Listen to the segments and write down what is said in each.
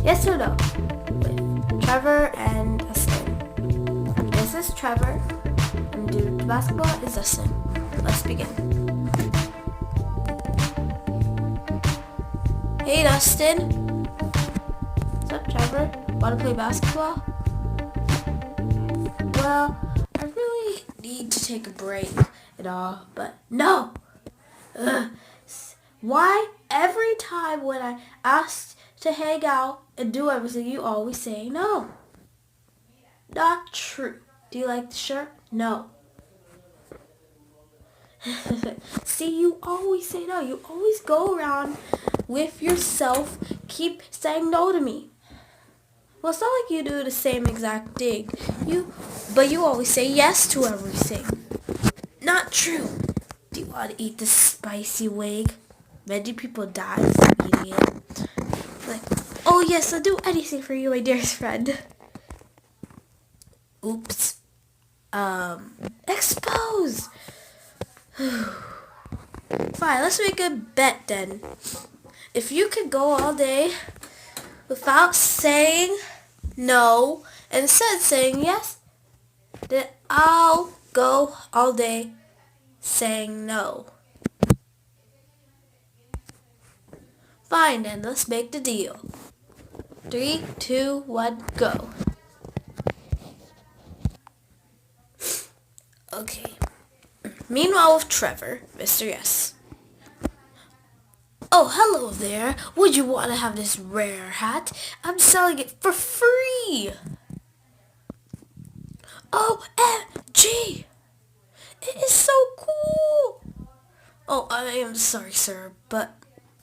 Yes or no? With Trevour and Dustin. This is Trevour, and the basketball is Dustin. Let's begin. Hey Dustin. What's up, Trevour? Want to play basketball? Well, I really need to take a break and all, but no! Ugh. Why every time when I ask to hang out and do everything, you always say no? Not true. Do you like the shirt? No. See, you always say no. You always go around with yourself, keep saying no to me. Well, it's not like you do the same exact thing. But you always say yes to everything. Not true. Do you want to eat this spicy wing? Many people die from eating it. Like, oh yes, I'll do anything for you, my dearest friend. Oops. Expose! Fine, let's make a bet then. If you could go all day without saying no, and instead saying yes, then I'll go all day saying no. Fine then, let's make the deal. 3, 2, 1, go. Okay. Meanwhile with Trevour, Mr. Yes. Oh, hello there. Would you want to have this rare hat? I'm selling it for free. OMG! It is so cool. Oh, I am sorry, sir, but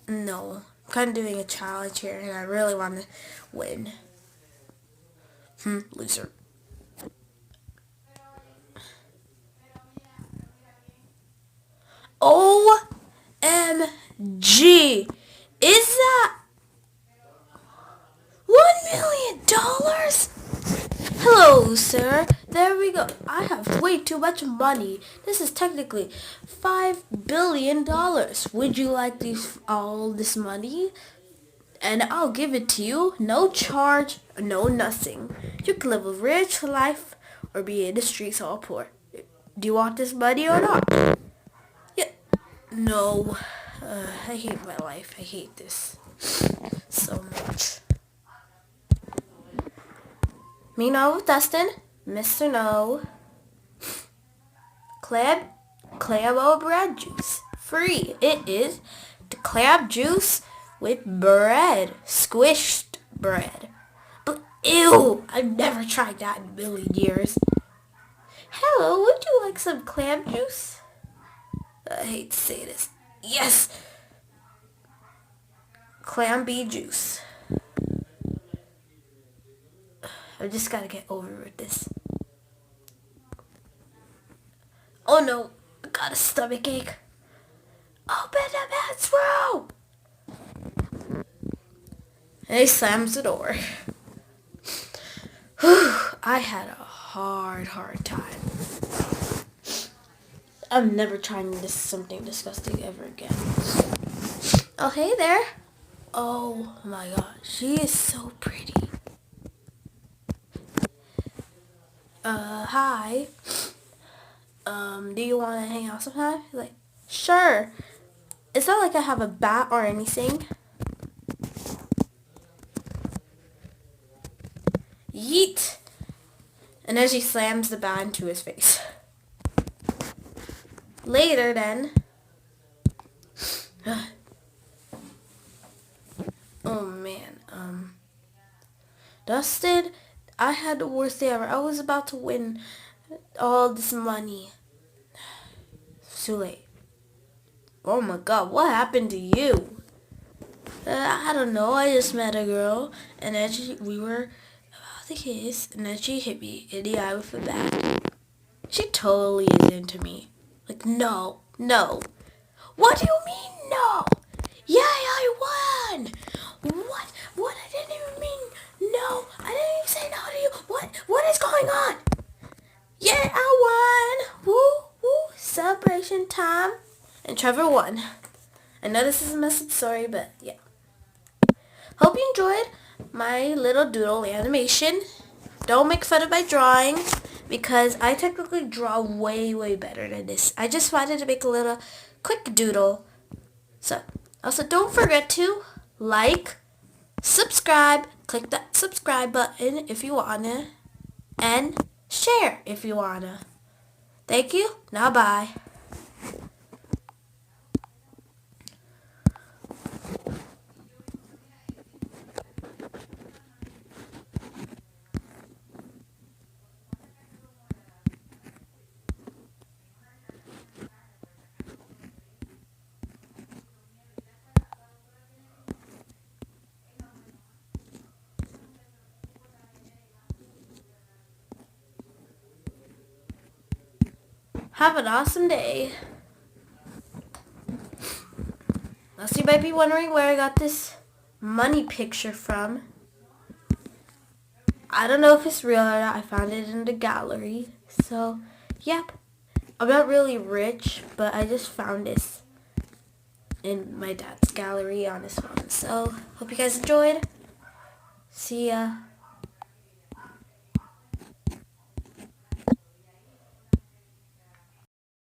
no. I'm kind of doing a challenge here, and I really want to win. Loser. OMG! Is that $1 million? Hello, sir. There we go. I have way too much money. This is technically $5 billion. Would you like all this money? And I'll give it to you. No charge, no nothing. You can live a rich life or be in the streets all poor. Do you want this money or not? Yeah. No. I hate my life. I hate this so much. Meanwhile with Dustin, Mr. No. Clam bread juice. Free. It is the clam juice with bread. Squished bread. But ew! I've never tried that in a million years. Hello, would you like some clam juice? I hate to say this. Yes! Clam bee juice. I just gotta get over with this. Oh no, I got a stomach ache. Open the bathroom! And he slams the door. I had a hard time. I'm never trying something disgusting ever again. Oh, hey there. Oh my god, she is so pretty. Hi. Do you want to hang out sometime? Like, sure. It's not like I have a bat or anything. Yeet. And then she slams the bat into his face. Later then. Oh man. Dustin, I had the worst day ever. I was about to win all this money. It's too late. Oh my god, what happened to you? I don't know. I just met a girl, and then we were about to kiss, and then she hit me in the eye with a bat. She totally is into me. Like, no. What do you mean, no? Yeah, I won! What? I didn't even mean no. I didn't even say no to you. What is going on? Yeah, I won! Woo! Celebration time. And Trevour won. I know this is a messed up story, but yeah. Hope you enjoyed. my little doodle animation. Don't make fun of my drawing because I technically draw way, way better than this. I just wanted to make a little quick doodle. So, also don't forget to like, subscribe, click that subscribe button if you wanna, and share if you wanna. Thank you. Now bye. Have an awesome day. Now, so you might be wondering where I got this money picture from. I don't know if it's real or not. I found it in the gallery. So, yep. I'm not really rich, but I just found this in my dad's gallery on his phone. So, hope you guys enjoyed. See ya.